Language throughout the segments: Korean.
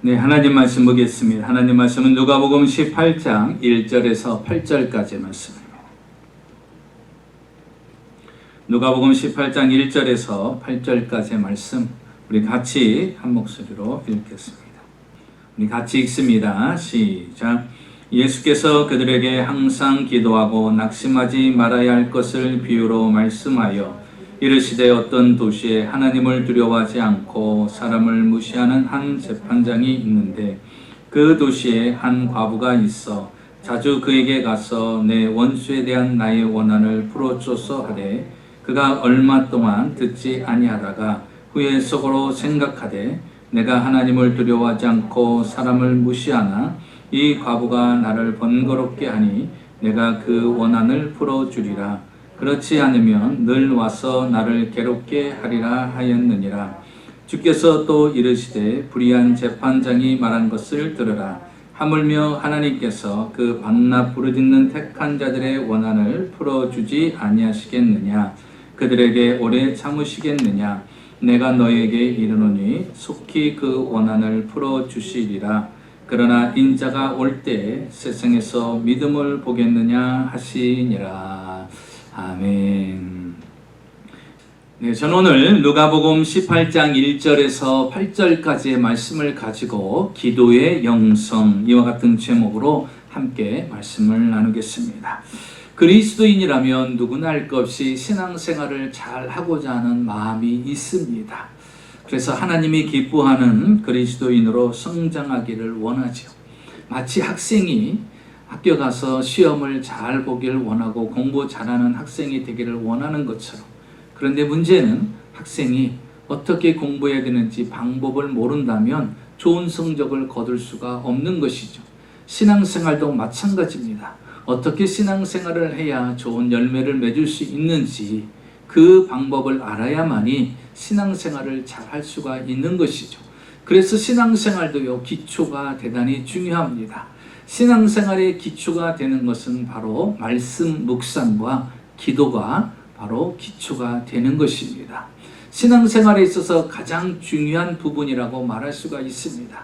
네, 하나님 말씀 보겠습니다. 하나님 말씀은 누가복음 18장 1절에서 8절까지 말씀입니다. 누가복음 18장 1절에서 8절까지의 말씀, 우리 같이 한 목소리로 읽겠습니다. 우리 같이 읽습니다. 시작. 예수께서 그들에게 항상 기도하고 낙심하지 말아야 할 것을 비유로 말씀하여 이르시되 어떤 도시에 하나님을 두려워하지 않고 사람을 무시하는 한 재판장이 있는데 그 도시에 한 과부가 있어 자주 그에게 가서 내 원수에 대한 나의 원한을 풀어줘서 하되 그가 얼마 동안 듣지 아니하다가 후에 속으로 생각하되 내가 하나님을 두려워하지 않고 사람을 무시하나 이 과부가 나를 번거롭게 하니 내가 그 원한을 풀어주리라. 그렇지 않으면 늘 와서 나를 괴롭게 하리라 하였느니라. 주께서 또 이르시되 불의한 재판장이 말한 것을 들으라. 하물며 하나님께서 그 반납 부르짖는 택한 자들의 원한을 풀어주지 아니하시겠느냐. 그들에게 오래 참으시겠느냐. 내가 너에게 이르노니 속히 그 원한을 풀어주시리라. 그러나 인자가 올 때 세상에서 믿음을 보겠느냐 하시니라. 아멘. 네, 저는 오늘 누가복음 18장 1절에서 8절까지의 말씀을 가지고 기도의 영성, 이와 같은 제목으로 함께 말씀을 나누겠습니다. 그리스도인이라면 누구나 할 것 없이 신앙생활을 잘 하고자 하는 마음이 있습니다. 그래서 하나님이 기뻐하는 그리스도인으로 성장하기를 원하죠. 마치 학생이 학교 가서 시험을 잘 보기를 원하고 공부 잘하는 학생이 되기를 원하는 것처럼, 그런데 문제는 학생이 어떻게 공부해야 되는지 방법을 모른다면 좋은 성적을 거둘 수가 없는 것이죠. 신앙생활도 마찬가지입니다. 어떻게 신앙생활을 해야 좋은 열매를 맺을 수 있는지 그 방법을 알아야만이 신앙생활을 잘 할 수가 있는 것이죠. 그래서 신앙생활도요, 기초가 대단히 중요합니다. 신앙생활의 기초가 되는 것은 바로 말씀 묵상과 기도가 바로 기초가 되는 것입니다. 신앙생활에 있어서 가장 중요한 부분이라고 말할 수가 있습니다.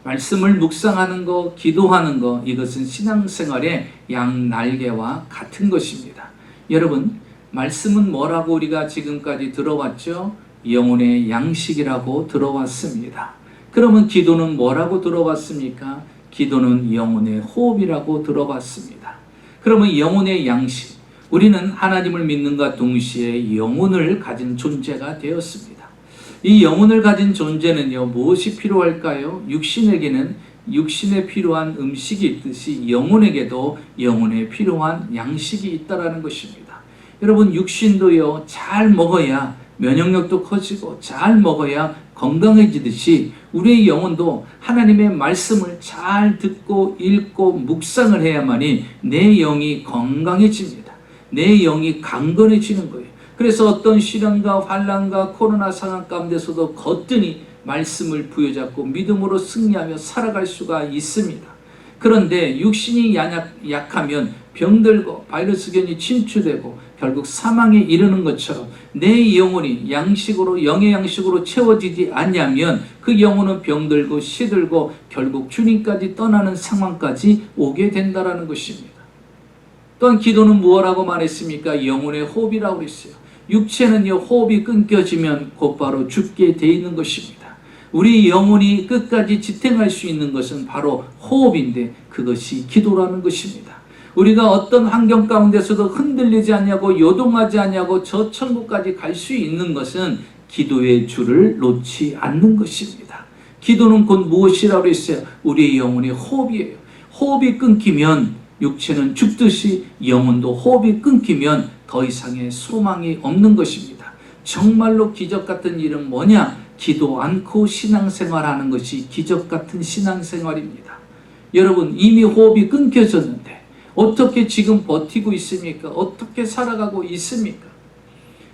말씀을 묵상하는 것, 기도하는 것, 이것은 신앙생활의 양날개와 같은 것입니다. 여러분, 말씀은 뭐라고 우리가 지금까지 들어왔죠? 영혼의 양식이라고 들어왔습니다. 그러면 기도는 뭐라고 들어왔습니까? 기도는 영혼의 호흡이라고 들어봤습니다. 그러면 영혼의 양식, 우리는 하나님을 믿는과 동시에 영혼을 가진 존재가 되었습니다. 이 영혼을 가진 존재는요, 무엇이 필요할까요? 육신에게는 육신에 필요한 음식이 있듯이 영혼에게도 영혼에 필요한 양식이 있다는 것입니다. 여러분, 육신도요, 잘 먹어야 면역력도 커지고 잘 먹어야 건강해지듯이 우리의 영혼도 하나님의 말씀을 잘 듣고 읽고 묵상을 해야만이 내 영이 건강해집니다. 내 영이 강건해지는 거예요. 그래서 어떤 시련과 환난과 코로나 상황 가운데서도 거뜬히 말씀을 부여잡고 믿음으로 승리하며 살아갈 수가 있습니다. 그런데 육신이 약하면 병들고 바이러스균이 침투되고 결국 사망에 이르는 것처럼 내 영혼이 양식으로, 영의 양식으로 채워지지 않냐면 그 영혼은 병들고 시들고 결국 주님까지 떠나는 상황까지 오게 된다는 것입니다. 또한 기도는 무엇라고 말했습니까? 영혼의 호흡이라고 했어요. 육체는요, 호흡이 끊겨지면 곧바로 죽게 돼 있는 것입니다. 우리 영혼이 끝까지 지탱할 수 있는 것은 바로 호흡인데 그것이 기도라는 것입니다. 우리가 어떤 환경 가운데서도 흔들리지 않냐고 요동하지 않냐고 저 천국까지 갈 수 있는 것은 기도의 줄을 놓지 않는 것입니다. 기도는 곧 무엇이라고 했어요? 우리의 영혼의 호흡이에요. 호흡이 끊기면 육체는 죽듯이 영혼도 호흡이 끊기면 더 이상의 소망이 없는 것입니다. 정말로 기적 같은 일은 뭐냐? 기도 않고 신앙생활하는 것이 기적 같은 신앙생활입니다. 여러분, 이미 호흡이 끊겨졌는데 어떻게 지금 버티고 있습니까? 어떻게 살아가고 있습니까?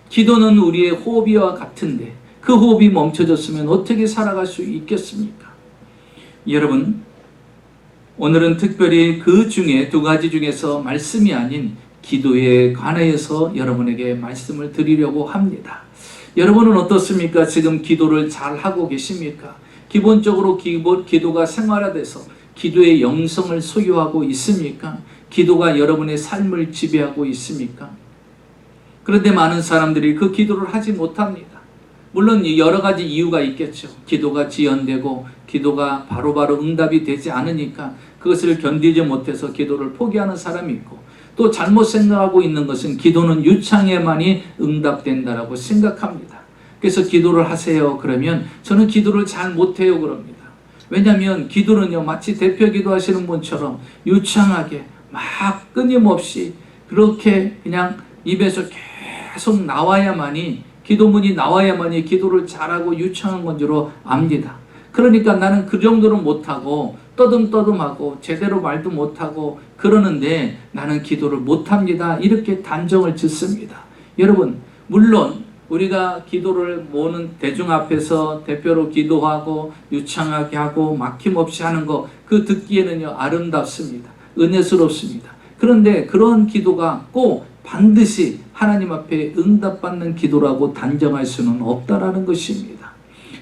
기도는 우리의 호흡이와 같은데 그 호흡이 멈춰졌으면 어떻게 살아갈 수 있겠습니까? 여러분, 오늘은 특별히 그 중에 두 가지 중에서 말씀이 아닌 기도에 관하여서 여러분에게 말씀을 드리려고 합니다. 여러분은 어떻습니까? 지금 기도를 잘 하고 계십니까? 기본적으로 기도가 생활화돼서 기도의 영성을 소유하고 있습니까? 기도가 여러분의 삶을 지배하고 있습니까? 그런데 많은 사람들이 그 기도를 하지 못합니다. 물론 여러 가지 이유가 있겠죠. 기도가 지연되고 기도가 바로바로 응답이 되지 않으니까 그것을 견디지 못해서 기도를 포기하는 사람이 있고, 또 잘못 생각하고 있는 것은 기도는 유창에만이 응답된다라고 생각합니다. 그래서 기도를 하세요 그러면 저는 기도를 잘 못해요 그럽니다. 왜냐하면 기도는요, 마치 대표 기도하시는 분처럼 유창하게 막 끊임없이 그렇게 그냥 입에서 계속 나와야만이, 기도문이 나와야만이 기도를 잘하고 유창한 건 줄로 압니다. 그러니까 나는 그 정도는 못하고 떠듬떠듬하고 제대로 말도 못하고 그러는데 나는 기도를 못합니다, 이렇게 단정을 짓습니다. 여러분, 물론 우리가 기도를 모으는 대중 앞에서 대표로 기도하고 유창하게 하고 막힘없이 하는 거, 그 듣기에는요 아름답습니다. 은혜스럽습니다. 그런데 그런 기도가 꼭 반드시 하나님 앞에 응답받는 기도라고 단정할 수는 없다라는 것입니다.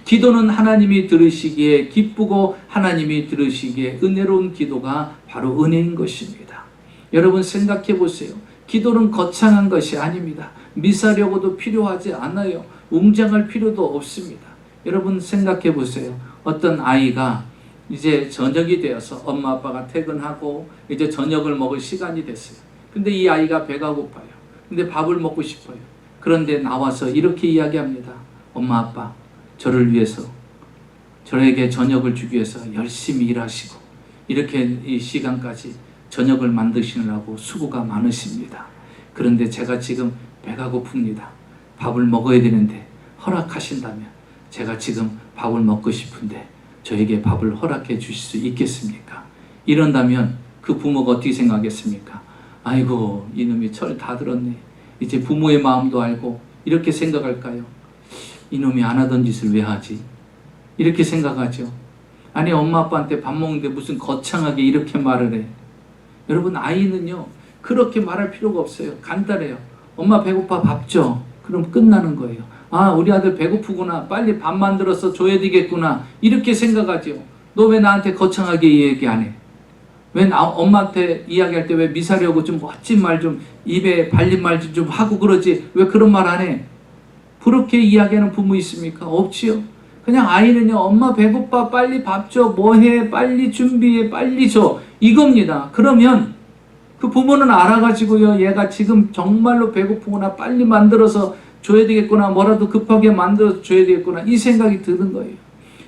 기도는 하나님이 들으시기에 기쁘고 하나님이 들으시기에 은혜로운 기도가 바로 은혜인 것입니다. 여러분 생각해 보세요. 기도는 거창한 것이 아닙니다. 미사려고도 필요하지 않아요. 웅장할 필요도 없습니다. 여러분 생각해 보세요. 어떤 아이가 이제 저녁이 되어서 엄마 아빠가 퇴근하고 이제 저녁을 먹을 시간이 됐어요. 근데 이 아이가 배가 고파요. 근데 밥을 먹고 싶어요. 그런데 나와서 이렇게 이야기합니다. 엄마 아빠, 저를 위해서, 저에게 저녁을 주기 위해서 열심히 일하시고 이렇게 이 시간까지 저녁을 만드시느라고 수고가 많으십니다. 그런데 제가 지금 배가 고픕니다. 밥을 먹어야 되는데 허락하신다면 제가 지금 밥을 먹고 싶은데 저에게 밥을 허락해 주실 수 있겠습니까? 이런다면 그 부모가 어떻게 생각하겠습니까? 아이고, 이놈이 철 다 들었네. 이제 부모의 마음도 알고 이렇게 생각할까요? 이놈이 안 하던 짓을 왜 하지? 이렇게 생각하죠. 아니, 엄마 아빠한테 밥 먹는데 무슨 거창하게 이렇게 말을 해. 여러분, 아이는요 그렇게 말할 필요가 없어요. 간단해요. 엄마 배고파, 밥 줘. 그럼 끝나는 거예요. 아, 우리 아들 배고프구나, 빨리 밥 만들어서 줘야 되겠구나, 이렇게 생각하죠. 너 왜 나한테 거창하게 얘기 안 해? 왜 엄마한테 이야기할 때 왜 미사려고 좀 멋진 말 좀 입에 발린 말 좀 하고 그러지, 왜 그런 말 안 해? 그렇게 이야기하는 부모 있습니까? 없지요. 그냥 아이는요, 엄마 배고파, 빨리 밥 줘, 뭐해, 빨리 준비해, 빨리 줘, 이겁니다. 그러면 그 부모는 알아가지고요, 얘가 지금 정말로 배고프구나, 빨리 만들어서 줘야 되겠구나, 뭐라도 급하게 만들어서 줘야 되겠구나, 이 생각이 드는 거예요.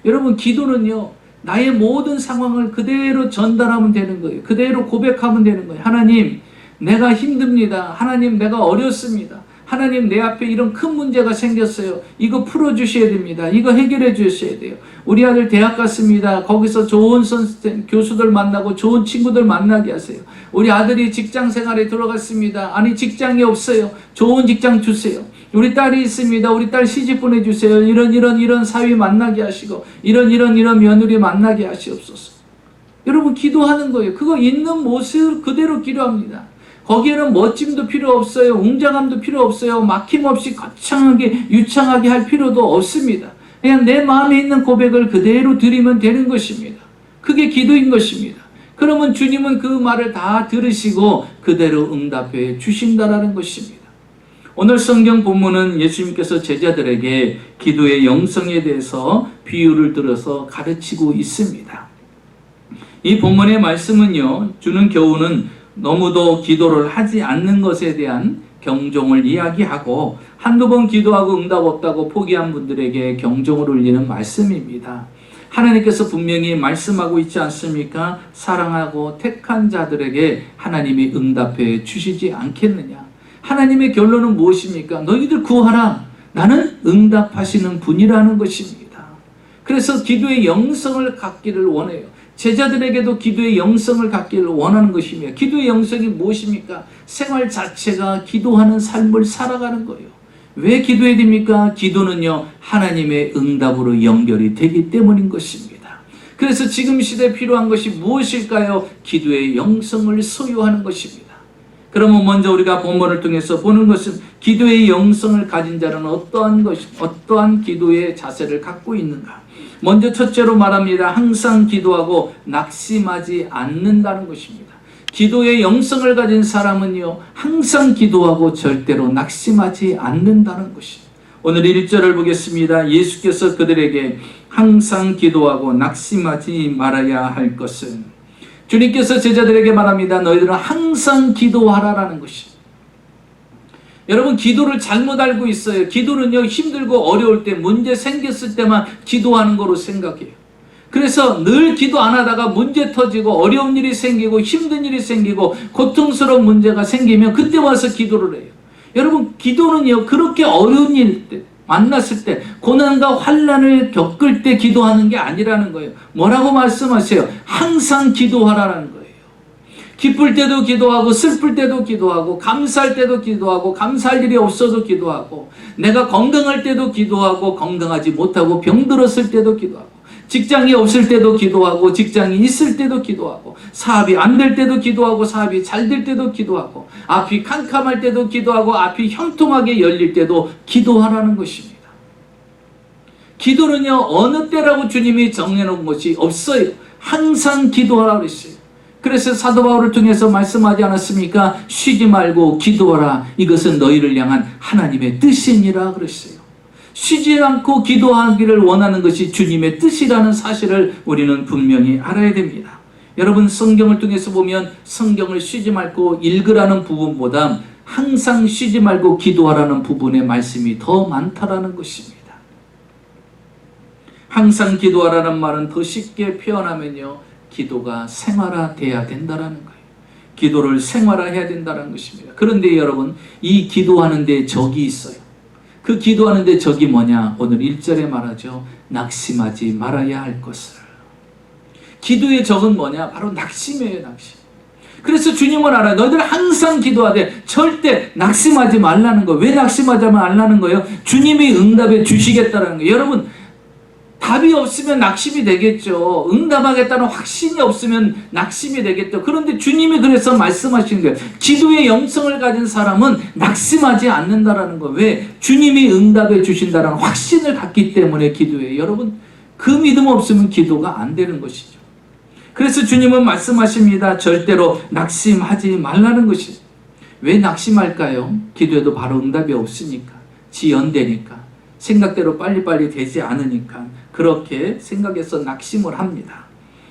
여러분, 기도는요 나의 모든 상황을 그대로 전달하면 되는 거예요. 그대로 고백하면 되는 거예요. 하나님, 내가 힘듭니다. 하나님, 내가 어렵습니다. 하나님, 내 앞에 이런 큰 문제가 생겼어요. 이거 풀어주셔야 됩니다. 이거 해결해 주셔야 돼요. 우리 아들 대학 갔습니다. 거기서 좋은 선생님, 교수들 만나고 좋은 친구들 만나게 하세요. 우리 아들이 직장 생활에 들어갔습니다. 아니, 직장이 없어요. 좋은 직장 주세요. 우리 딸이 있습니다. 우리 딸 시집 보내주세요. 이런 사위 만나게 하시고 이런 며느리 만나게 하시옵소서. 여러분, 기도하는 거예요. 그거 있는 모습 그대로 기도합니다. 거기에는 멋짐도 필요 없어요. 웅장함도 필요 없어요. 막힘없이 거창하게 유창하게 할 필요도 없습니다. 그냥 내 마음에 있는 고백을 그대로 드리면 되는 것입니다. 그게 기도인 것입니다. 그러면 주님은 그 말을 다 들으시고 그대로 응답해 주신다라는 것입니다. 오늘 성경 본문은 예수님께서 제자들에게 기도의 영성에 대해서 비유를 들어서 가르치고 있습니다. 이 본문의 말씀은요, 주는 교훈은 너무도 기도를 하지 않는 것에 대한 경종을 이야기하고, 한두 번 기도하고 응답 없다고 포기한 분들에게 경종을 울리는 말씀입니다. 하나님께서 분명히 말씀하고 있지 않습니까? 사랑하고 택한 자들에게 하나님이 응답해 주시지 않겠느냐. 하나님의 결론은 무엇입니까? 너희들 구하라. 나는 응답하시는 분이라는 것입니다. 그래서 기도의 영성을 갖기를 원해요. 제자들에게도 기도의 영성을 갖기를 원하는 것이며, 기도의 영성이 무엇입니까? 생활 자체가 기도하는 삶을 살아가는 거예요. 왜 기도해야 됩니까? 기도는요, 하나님의 응답으로 연결이 되기 때문인 것입니다. 그래서 지금 시대에 필요한 것이 무엇일까요? 기도의 영성을 소유하는 것입니다. 그러면 먼저 우리가 본문을 통해서 보는 것은 기도의 영성을 가진 자는 어떠한 기도의 자세를 갖고 있는가. 먼저 첫째로 말합니다. 항상 기도하고 낙심하지 않는다는 것입니다. 기도의 영성을 가진 사람은요, 항상 기도하고 절대로 낙심하지 않는다는 것입니다. 오늘 1절을 보겠습니다. 예수께서 그들에게 항상 기도하고 낙심하지 말아야 할 것은, 주님께서 제자들에게 말합니다. 너희들은 항상 기도하라라는 것입니다. 여러분, 기도를 잘못 알고 있어요. 기도는요, 힘들고 어려울 때, 문제 생겼을 때만 기도하는 거로 생각해요. 그래서 늘 기도 안 하다가 문제 터지고 어려운 일이 생기고 힘든 일이 생기고 고통스러운 문제가 생기면 그때 와서 기도를 해요. 여러분, 기도는요, 그렇게 어려운 일 때, 만났을 때, 고난과 환난을 겪을 때 기도하는 게 아니라는 거예요. 뭐라고 말씀하세요? 항상 기도하라는 거예요. 기쁠 때도 기도하고, 슬플 때도 기도하고, 감사할 때도 기도하고, 감사할 일이 없어도 기도하고, 내가 건강할 때도 기도하고, 건강하지 못하고 병들었을 때도 기도하고, 직장이 없을 때도 기도하고, 직장이 있을 때도 기도하고, 사업이 안 될 때도 기도하고, 사업이 잘 될 때도 기도하고, 앞이 캄캄할 때도 기도하고, 앞이 형통하게 열릴 때도 기도하라는 것입니다. 기도는요, 어느 때라고 주님이 정해놓은 것이 없어요. 항상 기도하라고 그랬어요. 그래서 사도 바울을 통해서 말씀하지 않았습니까? 쉬지 말고 기도하라. 이것은 너희를 향한 하나님의 뜻이니라 그랬어요. 쉬지 않고 기도하기를 원하는 것이 주님의 뜻이라는 사실을 우리는 분명히 알아야 됩니다. 여러분, 성경을 통해서 보면 성경을 쉬지 말고 읽으라는 부분보다 항상 쉬지 말고 기도하라는 부분의 말씀이 더 많다라는 것입니다. 항상 기도하라는 말은 더 쉽게 표현하면요, 기도가 생활화돼야 된다는 거예요. 기도를 생활화해야 된다는 것입니다. 그런데 여러분, 이 기도하는 데 적이 있어요. 그 기도하는 데 적이 뭐냐? 오늘 1절에 말하죠. 낙심하지 말아야 할 것을. 기도의 적은 뭐냐? 바로 낙심이에요, 낙심. 그래서 주님은 알아요. 너희들 항상 기도하되 절대 낙심하지 말라는 거예요. 왜 낙심하지 말라는 거예요? 주님이 응답해 주시겠다는 거예요. 여러분, 답이 없으면 낙심이 되겠죠. 응답하겠다는 확신이 없으면 낙심이 되겠죠. 그런데 주님이 그래서 말씀하시는 거예요. 기도의 영성을 가진 사람은 낙심하지 않는다라는 거예요. 왜? 주님이 응답해 주신다는 확신을 갖기 때문에 기도해요. 여러분, 그 믿음 없으면 기도가 안 되는 것이죠. 그래서 주님은 말씀하십니다. 절대로 낙심하지 말라는 것이죠. 왜 낙심할까요? 기도에도 바로 응답이 없으니까, 지연되니까, 생각대로 빨리빨리 되지 않으니까 그렇게 생각해서 낙심을 합니다.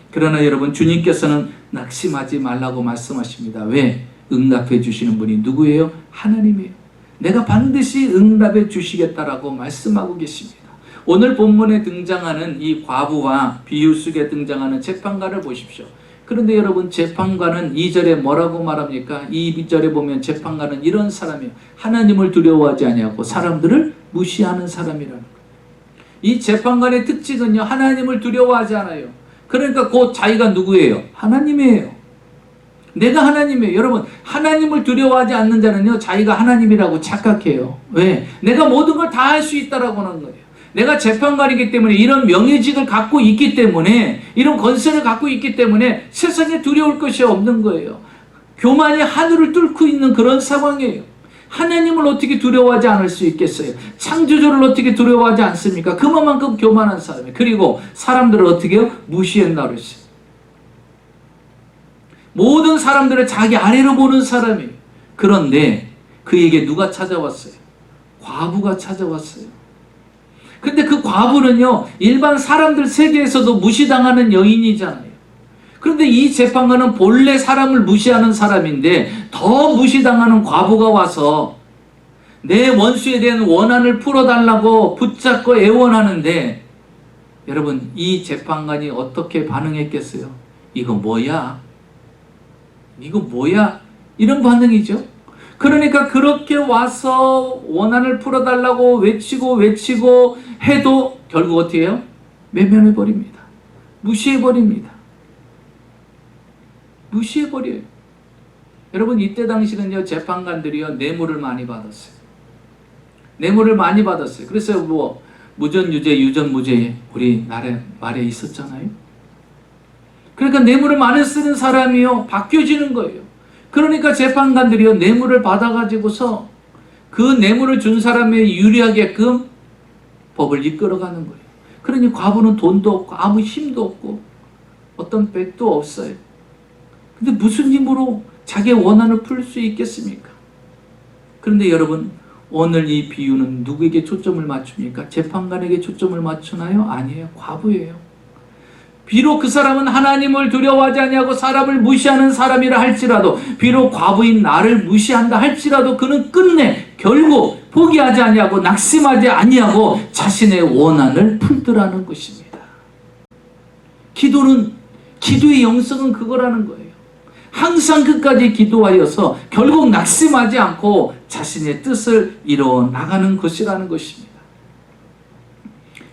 그러나 여러분, 주님께서는 낙심하지 말라고 말씀하십니다. 왜? 응답해 주시는 분이 누구예요? 하나님이에요. 내가 반드시 응답해 주시겠다라고 말씀하고 계십니다. 오늘 본문에 등장하는 이 과부와 비유 속에 등장하는 재판관을 보십시오. 그런데 여러분, 재판관은 2절에 뭐라고 말합니까? 이 2절에 보면 재판관은 이런 사람이에요. 하나님을 두려워하지 아니하고 사람들을 무시하는 사람이라는 거예요. 이 재판관의 특징은요, 하나님을 두려워하지 않아요. 그러니까 곧 자기가 누구예요? 하나님이에요. 내가 하나님이에요. 여러분, 하나님을 두려워하지 않는 자는요, 자기가 하나님이라고 착각해요. 왜? 내가 모든 걸 다 할 수 있다라고 하는 거예요. 내가 재판관이기 때문에, 이런 명예직을 갖고 있기 때문에, 이런 권세를 갖고 있기 때문에 세상에 두려울 것이 없는 거예요. 교만이 하늘을 뚫고 있는 그런 상황이에요. 하나님을 어떻게 두려워하지 않을 수 있겠어요? 창조주를 어떻게 두려워하지 않습니까? 그만큼 교만한 사람이에요. 그리고 사람들을 어떻게 해요? 무시한다고 그랬어요. 모든 사람들을 자기 아래로 보는 사람이에요. 그런데 그에게 누가 찾아왔어요? 과부가 찾아왔어요. 근데 그 과부는요, 일반 사람들 세계에서도 무시당하는 여인이잖아요. 그런데 이 재판관은 본래 사람을 무시하는 사람인데 더 무시당하는 과부가 와서 내 원수에 대한 원한을 풀어달라고 붙잡고 애원하는데, 여러분, 이 재판관이 어떻게 반응했겠어요? 이거 뭐야? 이거 뭐야? 이런 반응이죠. 그러니까 그렇게 와서 원한을 풀어달라고 외치고 해도 결국 어떻게 해요? 외면해버립니다. 무시해버립니다. 무시해버려요. 여러분, 이때 당시는요, 재판관들이요, 뇌물을 많이 받았어요. 뇌물을 많이 받았어요. 그래서 뭐 무전유죄, 유전무죄 우리 말에 있었잖아요. 그러니까 뇌물을 많이 쓰는 사람이요, 바뀌어지는 거예요. 그러니까 재판관들이요, 뇌물을 받아가지고서 그 뇌물을 준 사람에 유리하게끔 법을 이끌어가는 거예요. 그러니 과부는 돈도 없고 아무 힘도 없고 어떤 백도 없어요. 근데 무슨 힘으로 자기의 원한을 풀 수 있겠습니까? 그런데 여러분, 오늘 이 비유는 누구에게 초점을 맞춥니까? 재판관에게 초점을 맞추나요? 아니에요. 과부예요. 비록 그 사람은 하나님을 두려워하지 아니하고 사람을 무시하는 사람이라 할지라도, 비록 과부인 나를 무시한다 할지라도 그는 끝내 결국 포기하지 아니하고 낙심하지 아니하고 자신의 원한을 풀더라는 것입니다. 기도의 영성은 그거라는 거예요. 항상 끝까지 기도하여서 결국 낙심하지 않고 자신의 뜻을 이루어 나가는 것이라는 것입니다.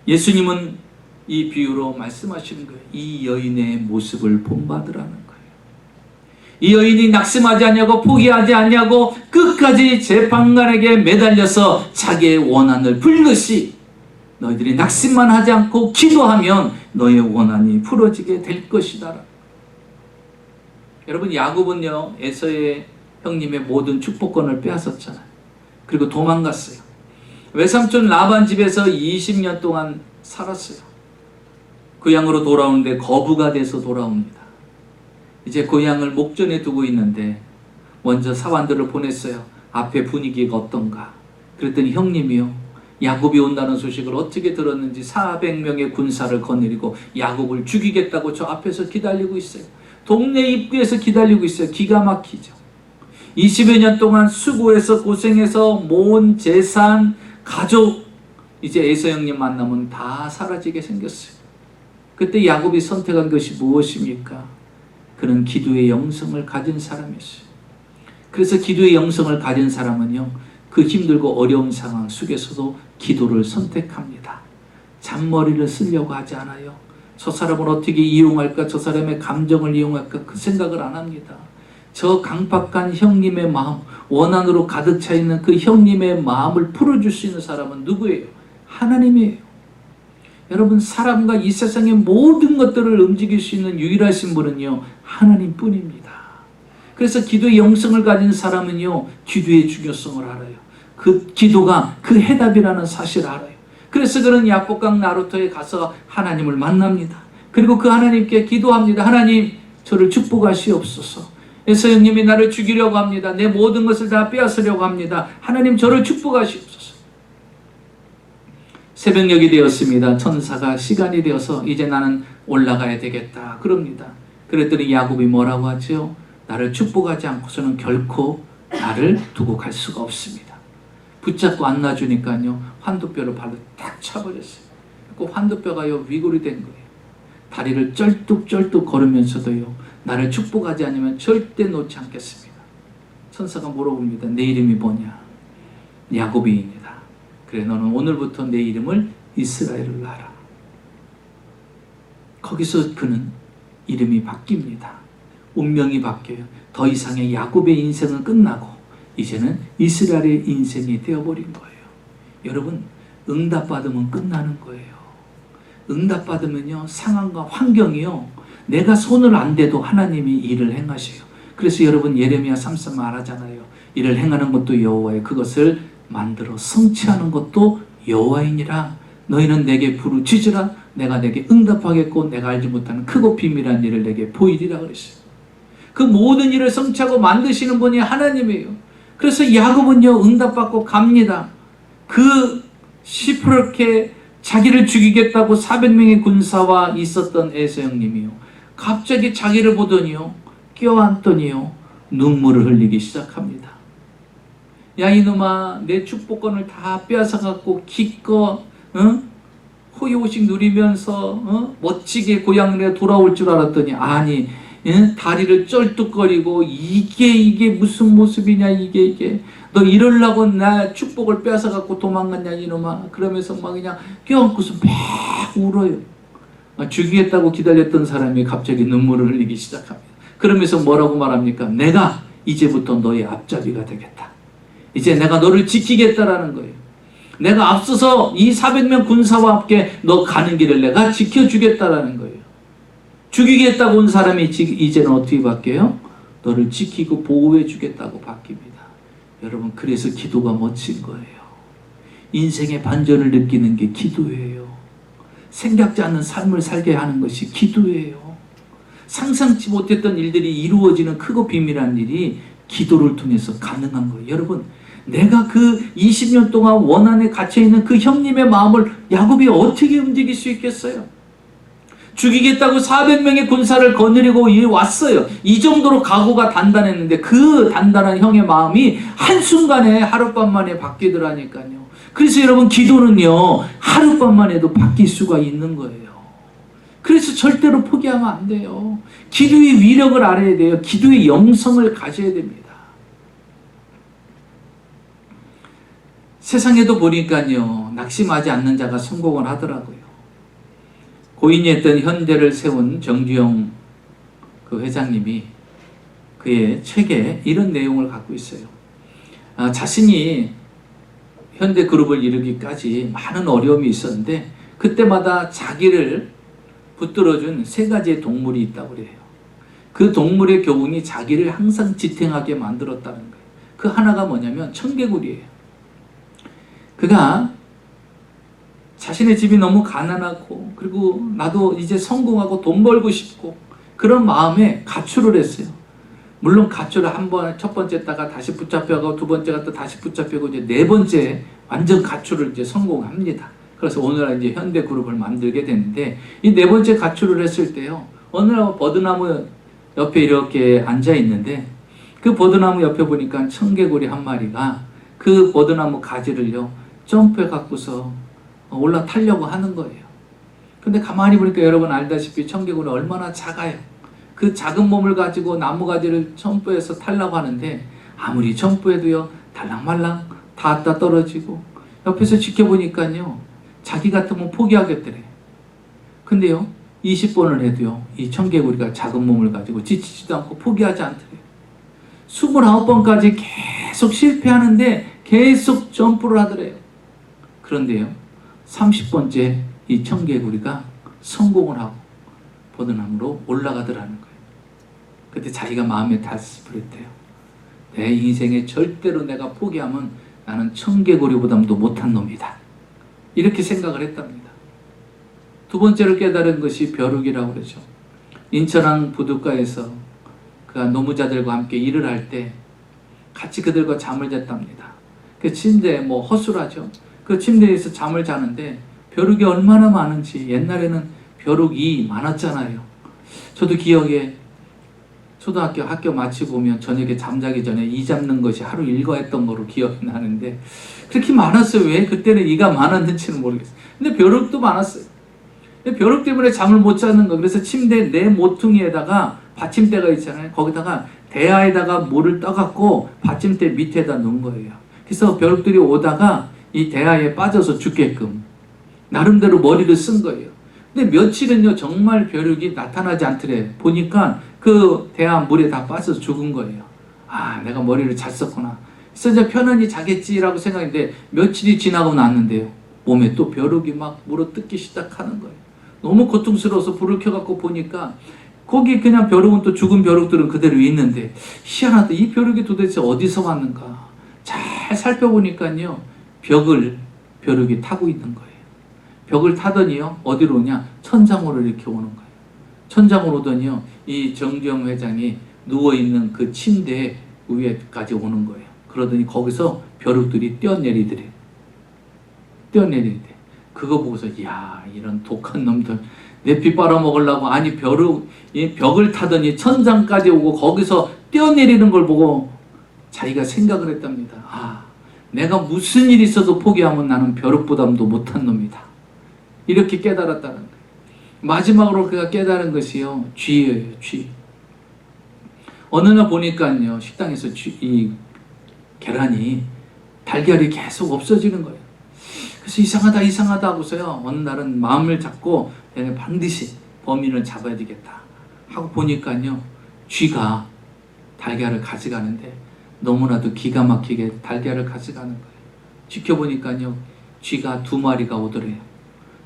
예수님은 이 비유로 말씀하시는 거예요. 이 여인의 모습을 본받으라는 거예요. 이 여인이 낙심하지 않냐고 포기하지 않냐고 끝까지 재판관에게 매달려서 자기의 원한을 풀듯이 너희들이 낙심만 하지 않고 기도하면 너의 원한이 풀어지게 될 것이다. 여러분, 야곱은요, 에서의 형님의 모든 축복권을 빼앗았잖아요. 그리고 도망갔어요. 외삼촌 라반 집에서 20년 동안 살았어요. 고향으로 돌아오는데 거부가 돼서 돌아옵니다. 이제 고향을 목전에 두고 있는데 먼저 사환들을 보냈어요. 앞에 분위기가 어떤가. 그랬더니 형님이요, 야곱이 온다는 소식을 어떻게 들었는지 400명의 군사를 거느리고 야곱을 죽이겠다고 저 앞에서 기다리고 있어요. 동네 입구에서 기다리고 있어요. 기가 막히죠. 20여 년 동안 수고해서 고생해서 모은 재산, 가족, 이제 에서 형님 만나면 다 사라지게 생겼어요. 그때 야곱이 선택한 것이 무엇입니까? 그는 기도의 영성을 가진 사람이었어요. 그래서 기도의 영성을 가진 사람은요, 그 힘들고 어려운 상황 속에서도 기도를 선택합니다. 잔머리를 쓰려고 하지 않아요. 저 사람을 어떻게 이용할까, 저 사람의 감정을 이용할까, 그 생각을 안 합니다. 저 강박한 형님의 마음, 원한으로 가득 차 있는 그 형님의 마음을 풀어줄 수 있는 사람은 누구예요? 하나님이에요. 여러분, 사람과 이 세상의 모든 것들을 움직일 수 있는 유일하신 분은요, 하나님뿐입니다. 그래서 기도의 영성을 가진 사람은요, 기도의 중요성을 알아요. 그 기도가 그 해답이라는 사실을 알아요. 그래서 그는 야복강 나루터에 가서 하나님을 만납니다. 그리고 그 하나님께 기도합니다. 하나님, 저를 축복하시옵소서. 에서 형님이 나를 죽이려고 합니다. 내 모든 것을 다 빼앗으려고 합니다. 하나님, 저를 축복하시옵소서. 새벽녘이 되었습니다. 천사가 시간이 되어서 이제 나는 올라가야 되겠다 그럽니다. 그랬더니 야곱이 뭐라고 하죠? 나를 축복하지 않고서는 결코 나를 두고 갈 수가 없습니다. 붙잡고 안 놔주니까요, 환도뼈를 발로 딱 차버렸어요. 그 환도뼈가요, 위골이 된 거예요. 다리를 쩔뚝쩔뚝 걸으면서도요, 나를 축복하지 않으면 절대 놓지 않겠습니다. 천사가 물어봅니다. 내 이름이 뭐냐? 야곱이입니다. 그래, 너는 오늘부터 내 이름을 이스라엘을 놔라. 거기서 그는 이름이 바뀝니다. 운명이 바뀌어요. 더 이상의 야곱의 인생은 끝나고 이제는 이스라엘의 인생이 되어버린 거예요. 여러분, 응답받으면 끝나는 거예요. 응답받으면요, 상황과 환경이요, 내가 손을 안 대도 하나님이 일을 행하셔요. 그래서 여러분, 예레미야 3:3 말하잖아요. 이를 행하는 것도 여호와의, 그것을 만들어 성취하는 것도 여호와이니라. 너희는 내게 부르짖으라. 내가 내게 응답하겠고 내가 알지 못하는 크고 비밀한 일을 내게 보이리라 그랬어요. 그 모든 일을 성취하고 만드시는 분이 하나님이에요. 그래서 야곱은요, 응답받고 갑니다. 그 시퍼렇게 자기를 죽이겠다고 400명의 군사와 있었던 에서 형님이요, 갑자기 자기를 보더니요, 껴안더니요, 눈물을 흘리기 시작합니다. 야, 이놈아, 내 축복권을 다 빼앗아갖고 기껏 호의호식 누리면서 멋지게 고향에 돌아올 줄 알았더니, 아니, 다리를 쩔뚝거리고 이게 무슨 모습이냐, 이게 너 이러려고 나 축복을 뺏어갖고 도망갔냐 이놈아. 그러면서 막 그냥 껴안고서 막 울어요. 죽이겠다고 기다렸던 사람이 갑자기 눈물을 흘리기 시작합니다. 그러면서 뭐라고 말합니까? 내가 이제부터 너의 앞잡이가 되겠다. 이제 내가 너를 지키겠다라는 거예요. 내가 앞서서 이 400명 군사와 함께 너 가는 길을 내가 지켜주겠다라는 거예요. 죽이겠다고 온 사람이 이제는 어떻게 바뀌어요? 너를 지키고 보호해 주겠다고 바뀝니다. 여러분, 그래서 기도가 멋진 거예요. 인생의 반전을 느끼는 게 기도예요. 생각지 않는 삶을 살게 하는 것이 기도예요. 상상치 못했던 일들이 이루어지는 크고 비밀한 일이 기도를 통해서 가능한 거예요. 여러분, 내가 그 20년 동안 원한에 갇혀있는 그 형님의 마음을 야곱이 어떻게 움직일 수 있겠어요? 죽이겠다고 400명의 군사를 거느리고 왔어요. 이 정도로 각오가 단단했는데 그 단단한 형의 마음이 한순간에 하룻밤 만에 바뀌더라니까요. 그래서 여러분, 기도는요, 하룻밤 만에도 바뀔 수가 있는 거예요. 그래서 절대로 포기하면 안 돼요. 기도의 위력을 알아야 돼요. 기도의 영성을 가져야 됩니다. 세상에도 보니까요, 낙심하지 않는 자가 성공을 하더라고요. 고인이 했던 현대를 세운 정주영 그 회장님이 그의 책에 이런 내용을 갖고 있어요. 자신이 현대그룹을 이루기까지 많은 어려움이 있었는데 그때마다 자기를 붙들어준 3가지의 동물이 있다고 그래요. 그 동물의 교훈이 자기를 항상 지탱하게 만들었다는 거예요. 그 하나가 뭐냐면 청개구리예요. 그가 자신의 집이 너무 가난하고, 그리고 나도 이제 성공하고 돈 벌고 싶고, 그런 마음에 가출을 했어요. 물론 가출을 첫 번째 했다가 다시 붙잡혀가고, 두 번째 갔다 다시 붙잡히고, 이제 4번째 완전 가출을 이제 성공합니다. 그래서 오늘날 이제 현대그룹을 만들게 되는데, 이 4번째 가출을 했을 때요, 어느 날 버드나무 옆에 이렇게 앉아 있는데, 그 버드나무 옆에 보니까 청개구리 한 마리가 그 버드나무 가지를요, 점프해 갖고서 올라타려고 하는 거예요. 근데 가만히 보니까 여러분 알다시피 청개구리 얼마나 작아요. 그 작은 몸을 가지고 나무 가지를 점프해서 타려고 하는데 아무리 점프해도요, 달랑말랑 닿았다 떨어지고, 옆에서 지켜보니까요, 자기 같으면 포기하겠더래. 근데요, 20번을 해도요, 이 청개구리가 작은 몸을 가지고 지치지도 않고 포기하지 않더래요. 29번까지 계속 실패하는데 계속 점프를 하더래요. 그런데요, 30번째 이 청개구리가 성공을 하고 버드나무로 올라가더라는 거예요. 그때 자기가 마음에 다스렸대요. 내 인생에 절대로 내가 포기하면 나는 청개구리보다도 못한 놈이다. 이렇게 생각을 했답니다. 2번째로 깨달은 것이 벼룩이라고 그러죠. 인천항 부둣가에서 그가 노무자들과 함께 일을 할 때 같이 그들과 잠을 잤답니다. 그 침대에 허술하죠. 그 침대에서 잠을 자는데 벼룩이 얼마나 많은지, 옛날에는 벼룩이 많았잖아요. 저도 기억에 초등학교 학교 마치고 오면 저녁에 잠자기 전에 이 잡는 것이 하루 일과했던 거로 기억이 나는데 그렇게 많았어요. 왜 그때는 이가 많았는지는 모르겠어요. 근데 벼룩도 많았어요. 근데 벼룩 때문에 잠을 못 자는 거. 그래서 침대 내 모퉁이에다가 받침대가 있잖아요. 거기다가 대야에다가 물을 떠갖고 받침대 밑에다 놓은 거예요. 그래서 벼룩들이 오다가 이 대야에 빠져서 죽게끔 나름대로 머리를 쓴 거예요. 근데 며칠은요, 정말 벼룩이 나타나지 않더래. 보니까 그 대야 물에 다 빠져서 죽은 거예요. 아, 내가 머리를 잘 썼구나. 그래서 이제 편안히 자겠지라고 생각했는데 며칠이 지나고 났는데요, 몸에 또 벼룩이 막 물어뜯기 시작하는 거예요. 너무 고통스러워서 불을 켜갖고 보니까 거기 그냥 벼룩은, 또 죽은 벼룩들은 그대로 있는데 희한하다. 이 벼룩이 도대체 어디서 왔는가. 잘 살펴보니까요, 벼룩이 타고 있는 거예요. 벽을 타더니요, 어디로 오냐, 천장으로 이렇게 오는 거예요. 천장으로 오더니요, 이 정주영 회장이 누워있는 그 침대 위에까지 오는 거예요. 그러더니 거기서 벼룩들이 뛰어내리더래. 그거 보고서, 이야, 이런 독한 놈들, 내 피 빨아먹으려고. 아니, 벽을 타더니 천장까지 오고 거기서 뛰어내리는 걸 보고 자기가 생각을 했답니다. 아, 내가 무슨 일이 있어도 포기하면 나는 벼룩보다도 못한 놈이다. 이렇게 깨달았다는 거예요. 마지막으로 그가 깨달은 것이요, 쥐예요, 쥐. 어느 날 보니까요, 식당에서 이 계란이, 달걀이 계속 없어지는 거예요. 그래서 이상하다 하고서요, 어느 날은 마음을 잡고 내가 반드시 범인을 잡아야 되겠다 하고 보니까요, 쥐가 달걀을 가져가는데 너무나도 기가 막히게 달걀을 가져가는 거예요. 지켜보니까요, 쥐가 2마리가 오더래요.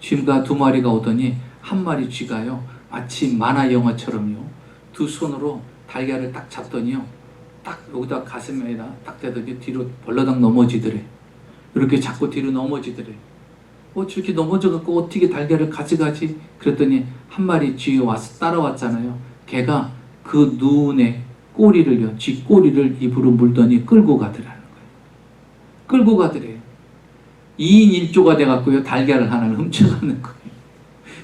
쥐가 2마리가 오더니 한 마리 쥐가요, 마치 만화 영화처럼요, 2 손으로 달걀을 딱 잡더니요, 딱 여기다 가슴에다 딱 대더니 뒤로 벌러덩 넘어지더래. 이렇게 자꾸 뒤로 넘어지더래. 저렇게 넘어져갖고 어떻게 달걀을 가져가지? 그랬더니 한 마리 쥐 와서 따라왔잖아요. 걔가 그 눈에 꼬리를요, 쥐 꼬리를 입으로 물더니 끌고 가더라는 거예요. 끌고 가더래요. 2인 1조가 돼갖고요, 달걀을 하나를 훔쳐가는 거예요.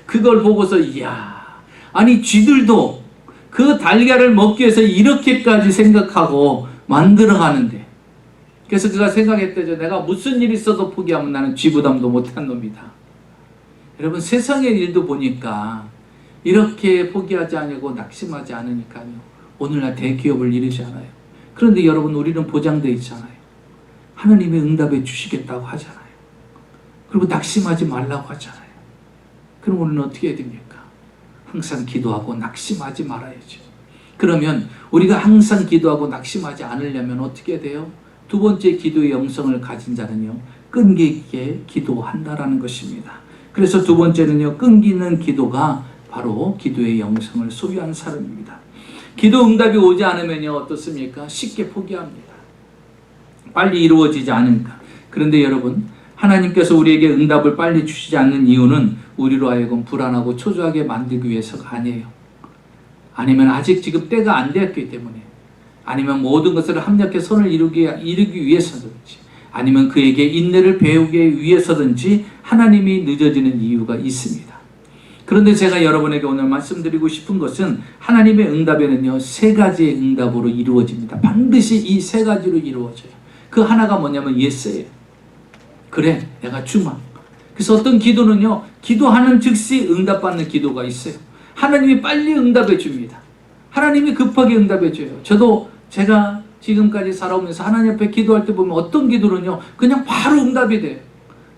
그걸 보고서, 이야, 아니 쥐들도 그 달걀을 먹기 위해서 이렇게까지 생각하고 만들어가는데, 그래서 그가 생각했대죠. 내가 무슨 일 있어도 포기하면 나는 쥐부담도 못한 놈이다. 여러분, 세상의 일도 보니까 이렇게 포기하지 않고 낙심하지 않으니까요, 오늘날 대기업을 이루지 않아요. 그런데 여러분, 우리는 보장되어 있잖아요. 하나님이 응답해 주시겠다고 하잖아요. 그리고 낙심하지 말라고 하잖아요. 그럼 우리는 어떻게 해야 됩니까? 항상 기도하고 낙심하지 말아야죠. 그러면 우리가 항상 기도하고 낙심하지 않으려면 어떻게 해야 돼요? 두 번째 기도의 영성을 가진 자는요, 끈기 있게 기도한다라는 것입니다. 그래서 두 번째는요, 끈기는 기도가 바로 기도의 영성을 소유한 사람입니다. 기도 응답이 오지 않으면요, 어떻습니까? 쉽게 포기합니다. 빨리 이루어지지 않으니까. 그런데 여러분, 하나님께서 우리에게 응답을 빨리 주시지 않는 이유는 우리로 하여금 불안하고 초조하게 만들기 위해서가 아니에요. 아니면 아직 지금 때가 안 되었기 때문에, 아니면 모든 것을 합력해 선을 이루기 위해서든지, 아니면 그에게 인내를 배우기 위해서든지 하나님이 늦어지는 이유가 있습니다. 그런데 제가 여러분에게 오늘 말씀드리고 싶은 것은, 하나님의 응답에는요, 세 가지의 응답으로 이루어집니다. 반드시 이 세 가지로 이루어져요. 그 하나가 뭐냐면 예스예요. 그래, 내가 주마. 그래서 어떤 기도는요, 기도하는 즉시 응답받는 기도가 있어요. 하나님이 빨리 응답해 줍니다. 하나님이 급하게 응답해 줘요. 저도 제가 지금까지 살아오면서 하나님 앞에 기도할 때 보면 어떤 기도는요, 그냥 바로 응답이 돼요.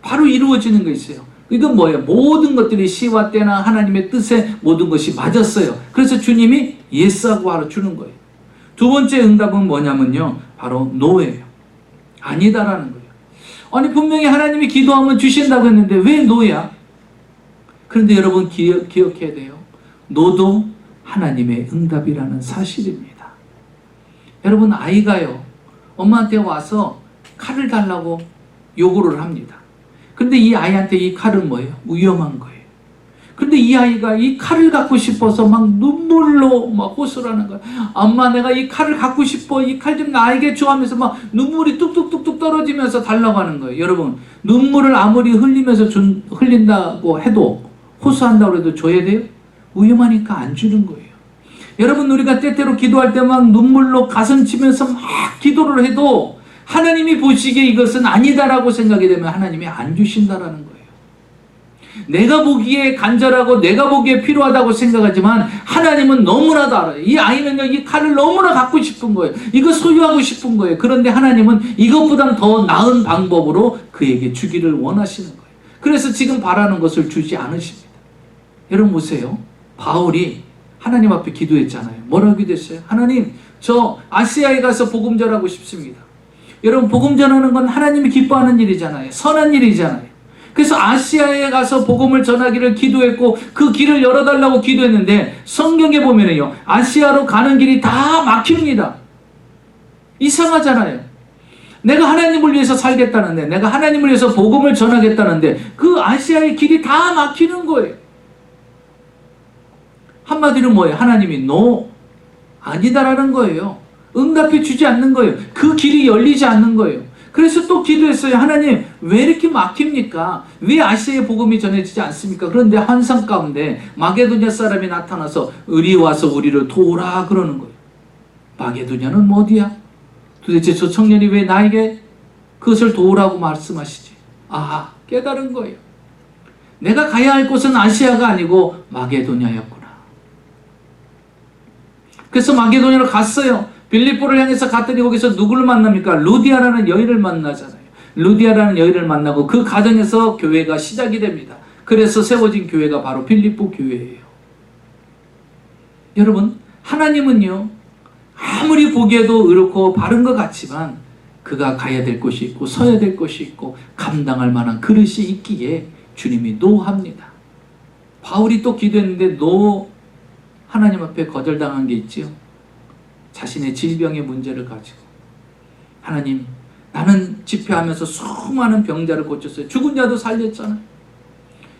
바로 이루어지는 거 있어요. 이건 뭐예요? 모든 것들이 시와 때나 하나님의 뜻에 모든 것이 맞았어요. 그래서 주님이 예스하고 바로 주는 거예요. 두 번째 응답은 뭐냐면요, 바로 노예예요. 아니다라는 거예요. 아니 분명히 하나님이 기도하면 주신다고 했는데 왜 노야? 그런데 여러분 기억해야 돼요. 노도 하나님의 응답이라는 사실입니다. 여러분, 아이가요, 엄마한테 와서 칼을 달라고 요구를 합니다. 그런데 이 아이한테 이 칼은 뭐예요? 위험한 거예요. 그런데 이 아이가 이 칼을 갖고 싶어서 막 눈물로 막 호소하는 거예요. 엄마, 내가 이 칼을 갖고 싶어. 이 칼 좀 나에게 줘 하면서 막 눈물이 뚝뚝뚝뚝 떨어지면서 달라고 하는 거예요. 여러분, 눈물을 아무리 흘린다고 해도, 호소한다고 해도 줘야 돼요? 위험하니까 안 주는 거예요. 여러분, 우리가 때때로 기도할 때 막 눈물로 가슴 치면서 막 기도를 해도 하나님이 보시기에 이것은 아니다라고 생각이 되면 하나님이 안 주신다라는 거예요. 내가 보기에 간절하고 내가 보기에 필요하다고 생각하지만 하나님은 너무나도 알아요. 이 아이는요, 이 칼을 너무나 갖고 싶은 거예요. 이거 소유하고 싶은 거예요. 그런데 하나님은 이것보다 더 나은 방법으로 그에게 주기를 원하시는 거예요. 그래서 지금 바라는 것을 주지 않으십니다. 여러분 보세요. 바울이 하나님 앞에 기도했잖아요. 뭐라고 기도했어요? 하나님, 저 아시아에 가서 복음 전하고 싶습니다. 여러분, 복음 전하는 건 하나님이 기뻐하는 일이잖아요. 선한 일이잖아요. 그래서 아시아에 가서 복음을 전하기를 기도했고 그 길을 열어달라고 기도했는데, 성경에 보면은요, 아시아로 가는 길이 다 막힙니다. 이상하잖아요. 내가 하나님을 위해서 살겠다는데, 내가 하나님을 위해서 복음을 전하겠다는데 그 아시아의 길이 다 막히는 거예요. 한마디로 뭐예요? 하나님이 아니다라는 거예요. 응답해 주지 않는 거예요. 그 길이 열리지 않는 거예요. 그래서 또 기도했어요. 하나님, 왜 이렇게 막힙니까? 왜 아시아의 복음이 전해지지 않습니까? 그런데 환상 가운데 마게도냐 사람이 나타나서 이리 와서 우리를 도우라 그러는 거예요. 마게도냐는 어디야? 도대체 저 청년이 왜 나에게 그것을 도우라고 말씀하시지? 아, 깨달은 거예요. 내가 가야 할 곳은 아시아가 아니고 마게도냐였구나. 그래서 마게도냐로 갔어요. 빌립보를 향해서 갔더니 거기서 누구를 만납니까? 루디아라는 여인을 만나잖아요. 루디아라는 여인을 만나고 그 가정에서 교회가 시작이 됩니다. 그래서 세워진 교회가 바로 빌립보 교회예요. 여러분, 하나님은요, 아무리 보기에도 의롭고 바른 것 같지만 그가 가야 될 곳이 있고 서야 될 곳이 있고 감당할 만한 그릇이 있기에 주님이 노합니다. 바울이 또 기도했는데 하나님 앞에 거절당한 게 있지요. 자신의 질병의 문제를 가지고 하나님, 나는 집회하면서 수많은 병자를 고쳤어요. 죽은 자도 살렸잖아요.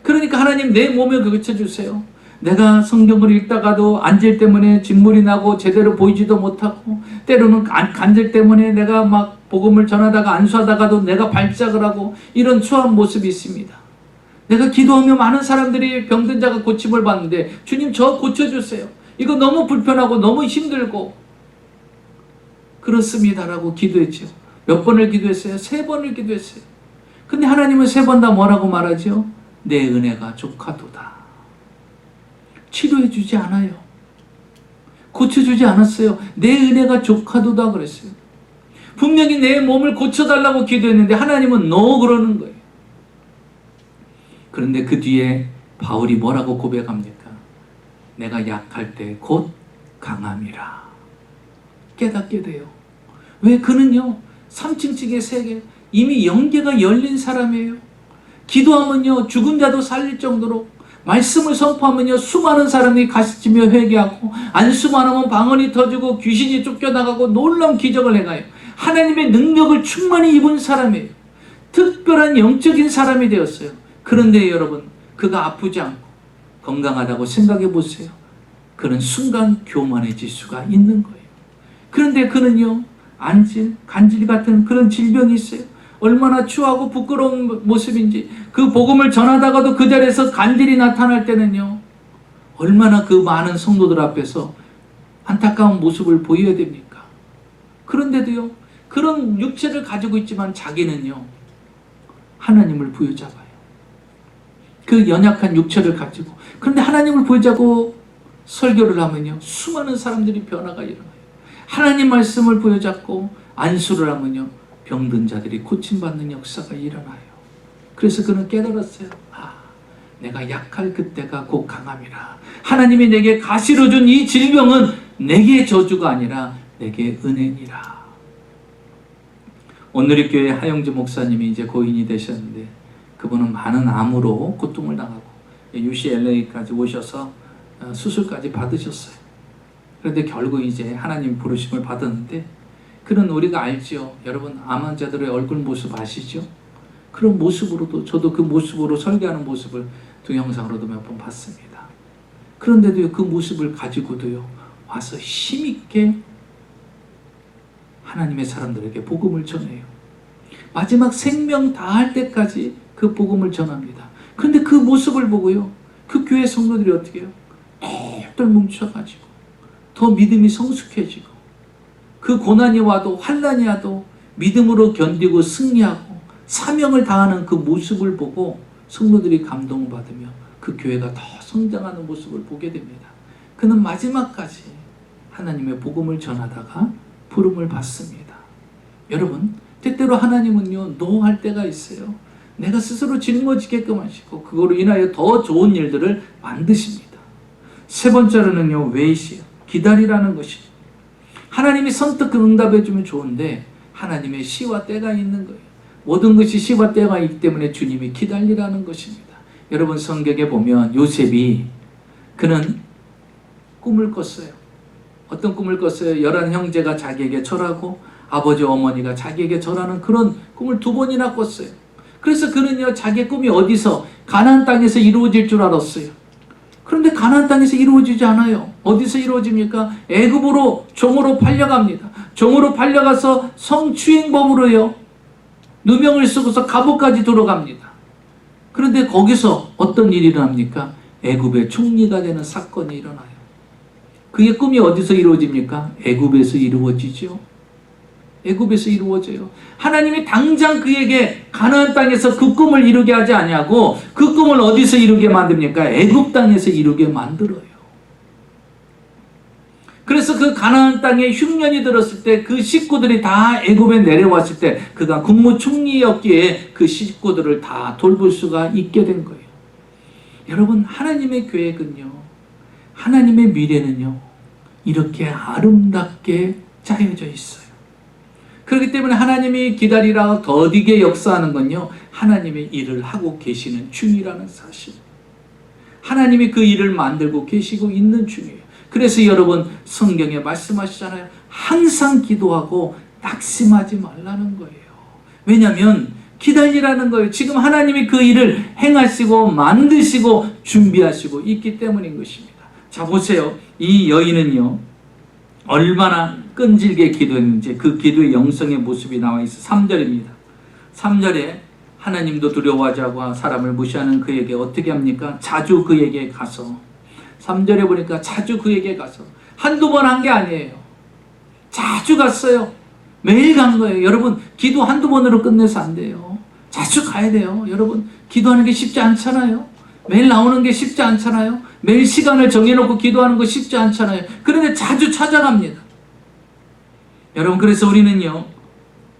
그러니까 하나님, 내 몸을 고쳐주세요. 내가 성경을 읽다가도 안질 때문에 진물이 나고 제대로 보이지도 못하고, 때로는 간질 때문에 내가 막 복음을 전하다가 안수하다가도 내가 발작을 하고, 이런 추한 모습이 있습니다. 내가 기도하며 많은 사람들이 병든 자가 고침을 받는데, 주님 저 고쳐주세요. 이거 너무 불편하고 너무 힘들고 그렇습니다라고 기도했죠. 몇 번을 기도했어요? 3번을 기도했어요. 근데 하나님은 3번 다 뭐라고 말하죠? 내 은혜가 족하도다. 치료해 주지 않아요. 고쳐주지 않았어요. 내 은혜가 족하도다 그랬어요. 분명히 내 몸을 고쳐달라고 기도했는데 하나님은 no 그러는 거예요. 그런데 그 뒤에 바울이 뭐라고 고백합니까? 내가 약할 때 곧 강함이라. 깨닫게 돼요. 왜? 그는요 3층 층의 세계, 이미 영계가 열린 사람이에요. 기도하면요 죽은 자도 살릴 정도로, 말씀을 선포하면요 수많은 사람이 가시치며 회개하고, 안수만 하면 방언이 터지고 귀신이 쫓겨나가고 놀라운 기적을 행하여 하나님의 능력을 충만히 입은 사람이에요. 특별한 영적인 사람이 되었어요. 그런데 여러분, 그가 아프지 않고 건강하다고 생각해 보세요. 그는 순간 교만해질 수가 있는 거예요. 그런데 그는요 안질, 간질 같은 그런 질병이 있어요. 얼마나 추하고 부끄러운 모습인지, 그 복음을 전하다가도 그 자리에서 간질이 나타날 때는요 얼마나 그 많은 성도들 앞에서 안타까운 모습을 보여야 됩니까? 그런데도요 그런 육체를 가지고 있지만 자기는요 하나님을 부여잡아요. 그 연약한 육체를 가지고. 그런데 하나님을 부여잡고 설교를 하면요 수많은 사람들이 변화가 일어나요. 하나님 말씀을 부여잡고 안수를 하면요 병든 자들이 고침받는 역사가 일어나요. 그래서 그는 깨달았어요. 내가 약할 그때가 곧 강함이라. 하나님이 내게 가시로 준 이 질병은 내게 저주가 아니라 내게 은혜니라. 오늘의 교회 하영주 목사님이 이제 고인이 되셨는데, 그분은 많은 암으로 고통을 당하고 UCLA까지 오셔서 수술까지 받으셨어요. 그런데 결국 이제 하나님 부르심을 받았는데, 그런 우리가 알죠. 여러분, 암 환자들의 얼굴 모습 아시죠? 그런 모습으로도, 저도 그 모습으로 설교하는 모습을 동영상으로도 몇 번 봤습니다. 그런데도요 그 모습을 가지고도요 와서 힘있게 하나님의 사람들에게 복음을 전해요. 마지막 생명 다할 때까지 그 복음을 전합니다. 그런데 그 모습을 보고요 그 교회 성도들이 어떻게 해요? 똘똘 뭉쳐가지고 더 믿음이 성숙해지고, 그 고난이 와도 환난이 와도 믿음으로 견디고 승리하고 사명을 다하는 그 모습을 보고 성도들이 감동받으며 그 교회가 더 성장하는 모습을 보게 됩니다. 그는 마지막까지 하나님의 복음을 전하다가 부름을 받습니다. 여러분, 때때로 하나님은요 노할 때가 있어요. 내가 스스로 짊어지게끔 하시고 그거로 인하여 더 좋은 일들을 만드십니다. 3번째로는요 웨이시요, 기다리라는 것이죠. 하나님이 선뜻 응답해 주면 좋은데 하나님의 시와 때가 있는 거예요. 모든 것이 시와 때가 있기 때문에 주님이 기다리라는 것입니다. 여러분, 성경에 보면 요셉이, 그는 꿈을 꿨어요. 어떤 꿈을 꿨어요? 11 형제가 자기에게 절하고 아버지 어머니가 자기에게 절하는 그런 꿈을 2번이나 꿨어요. 그래서 그는요 자기의 꿈이 어디서, 가나안 땅에서 이루어질 줄 알았어요. 그런데 가나안 땅에서 이루어지지 않아요. 어디서 이루어집니까? 애굽으로 종으로 팔려갑니다. 종으로 팔려가서 성추행범으로요 누명을 쓰고서 감옥까지 들어갑니다. 그런데 거기서 어떤 일이 일어납니까? 애굽의 총리가 되는 사건이 일어나요. 그의 꿈이 어디서 이루어집니까? 애굽에서 이루어지죠. 애굽에서 이루어져요. 하나님이 당장 그에게 가나안 땅에서 그 꿈을 이루게 하지 아니하고 그 꿈을 어디서 이루게 만듭니까? 애굽 땅에서 이루게 만들어요. 그래서 그 가나안 땅에 흉년이 들었을 때 그 식구들이 다 애굽에 내려왔을 때 그가 국무총리였기에 그 식구들을 다 돌볼 수가 있게 된 거예요. 여러분, 하나님의 계획은요, 하나님의 미래는요 이렇게 아름답게 짜여져 있어요. 그렇기 때문에 하나님이 기다리라 더디게 역사하는 건요 하나님의 일을 하고 계시는 중이라는 사실, 하나님이 그 일을 만들고 계시고 있는 중이에요. 그래서 여러분, 성경에 말씀하시잖아요. 항상 기도하고 낙심하지 말라는 거예요. 왜냐하면 기다리라는 거예요. 지금 하나님이 그 일을 행하시고 만드시고 준비하시고 있기 때문인 것입니다. 자, 보세요. 이 여인은요, 얼마나 끈질게 기도했는지 그 기도의 영성의 모습이 나와 있어. 3절입니다. 3절에 하나님도 두려워하지 않고 사람을 무시하는 그에게 어떻게 합니까? 자주 그에게 가서, 3절에 보니까 자주 그에게 가서, 한두 번 한 게 아니에요. 자주 갔어요. 매일 간 거예요. 여러분, 기도 한두 번으로 끝내서 안 돼요. 자주 가야 돼요. 여러분, 기도하는 게 쉽지 않잖아요. 매일 나오는 게 쉽지 않잖아요. 매일 시간을 정해놓고 기도하는 거 쉽지 않잖아요. 그런데 자주 찾아갑니다. 여러분, 그래서 우리는요,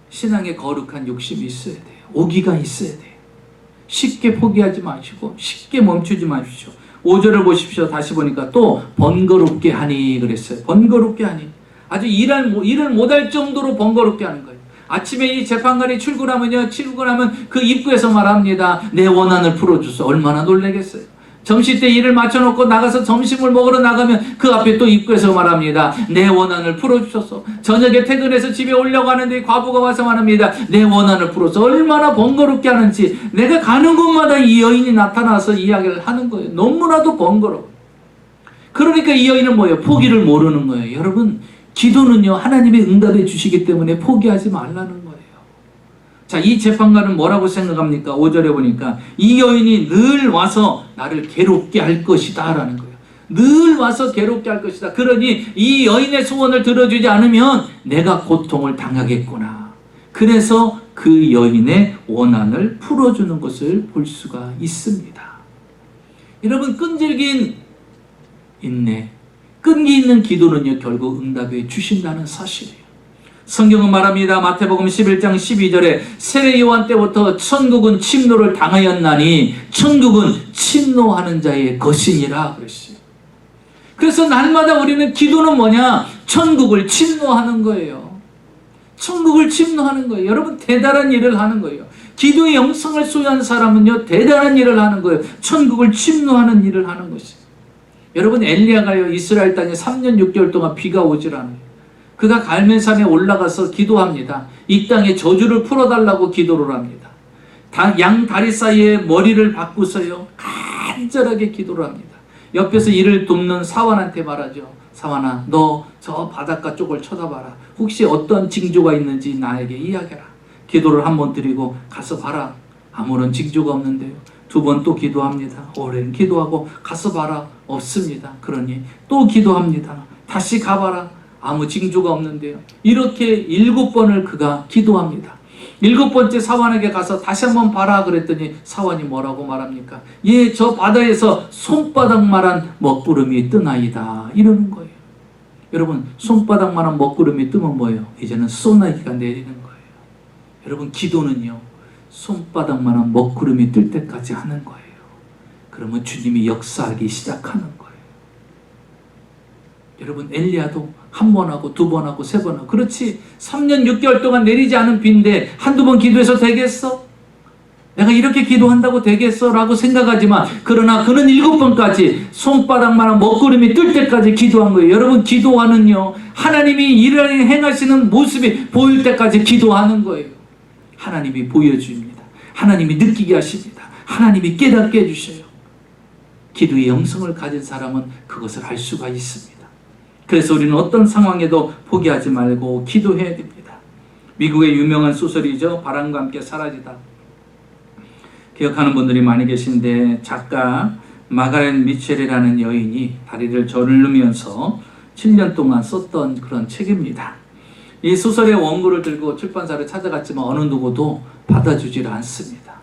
신앙에 거룩한 욕심이 있어야 돼요. 오기가 있어야 돼요. 쉽게 포기하지 마시고 쉽게 멈추지 마십시오. 5절을 보십시오. 다시 보니까 또 번거롭게 하니 그랬어요. 번거롭게 하니. 아주 일을 못할 정도로 번거롭게 하는 거예요. 아침에 이 재판관이 출근하면 그 입구에서 말합니다. 내 원한을 풀어주소. 얼마나 놀라겠어요. 점심때 일을 맞춰놓고 나가서 점심을 먹으러 나가면 그 앞에 또 입구에서 말합니다. 내 원한을 풀어주소서. 저녁에 퇴근해서 집에 오려고 하는데 과부가 와서 말합니다. 내 원한을 풀어서. 얼마나 번거롭게 하는지. 내가 가는 곳마다 이 여인이 나타나서 이야기를 하는 거예요. 너무나도 번거로워. 그러니까 이 여인은 뭐예요? 포기를 모르는 거예요. 여러분, 기도는요, 하나님이 응답해 주시기 때문에 포기하지 말라는 거예요. 자, 이 재판관은 뭐라고 생각합니까? 5절에 보니까 이 여인이 늘 와서 나를 괴롭게 할 것이다 라는 거예요. 늘 와서 괴롭게 할 것이다. 그러니 이 여인의 소원을 들어주지 않으면 내가 고통을 당하겠구나. 그래서 그 여인의 원한을 풀어주는 것을 볼 수가 있습니다. 여러분, 끈질긴 인내, 끈기 있는 기도는요, 결국 응답해 주신다는 사실이에요. 성경은 말합니다. 마태복음 11장 12절에 세례 요한 때부터 천국은 침노를 당하였나니 천국은 침노하는 자의 것이니라 그랬어요. 그래서 날마다 우리는 기도는 뭐냐? 천국을 침노하는 거예요. 천국을 침노하는 거예요. 여러분, 대단한 일을 하는 거예요. 기도의 영성을 소유한 사람은요, 대단한 일을 하는 거예요. 천국을 침노하는 일을 하는 것이에요. 여러분, 엘리야가요, 이스라엘 땅에 3년 6개월 동안 비가 오질 않아요. 그가 갈멜산에 올라가서 기도합니다. 이 땅에 저주를 풀어달라고 기도를 합니다. 양 다리 사이에 머리를 박고서요, 간절하게 기도를 합니다. 옆에서 이를 돕는 사환한테 말하죠. 사환아, 너 저 바닷가 쪽을 쳐다봐라. 혹시 어떤 징조가 있는지 나에게 이야기해라. 기도를 한 번 드리고 가서 봐라. 아무런 징조가 없는데요. 2번 또 기도합니다. 오랜 기도하고 가서 봐라. 없습니다. 그러니 또 기도합니다. 다시 가봐라. 아무 징조가 없는데요. 이렇게 7번을 그가 기도합니다. 7번째 사환에게 가서 다시 한번 봐라 그랬더니 사환이 뭐라고 말합니까? 예, 저 바다에서 손바닥만한 먹구름이 뜨나이다. 이러는 거예요. 여러분, 손바닥만한 먹구름이 뜨면 뭐예요? 이제는 소나기가 내리는 거예요. 여러분, 기도는요, 손바닥만한 먹구름이 뜰 때까지 하는 거예요. 그러면 주님이 역사하기 시작하는 거예요. 여러분, 엘리야도 1번 하고 2번 하고 3번 하고, 그렇지, 3년 6개월 동안 내리지 않은 비인데 한두 번 기도해서 되겠어? 내가 이렇게 기도한다고 되겠어? 라고 생각하지만, 그러나 그는 7번까지 손바닥만한 먹구름이 뜰 때까지 기도한 거예요. 여러분, 기도하는요, 하나님이 일을 행하시는 모습이 보일 때까지 기도하는 거예요. 하나님이 보여줍니다. 하나님이 느끼게 하십니다. 하나님이 깨닫게 해주셔요. 기도의 영성을 가진 사람은 그것을 알 수가 있습니다. 그래서 우리는 어떤 상황에도 포기하지 말고 기도해야 됩니다. 미국의 유명한 소설이죠. 바람과 함께 사라지다. 기억하는 분들이 많이 계신데, 작가 마가렛 미첼이라는 여인이 다리를 저르면서 7년 동안 썼던 그런 책입니다. 이 소설의 원고를 들고 출판사를 찾아갔지만 어느 누구도 받아주질 않습니다.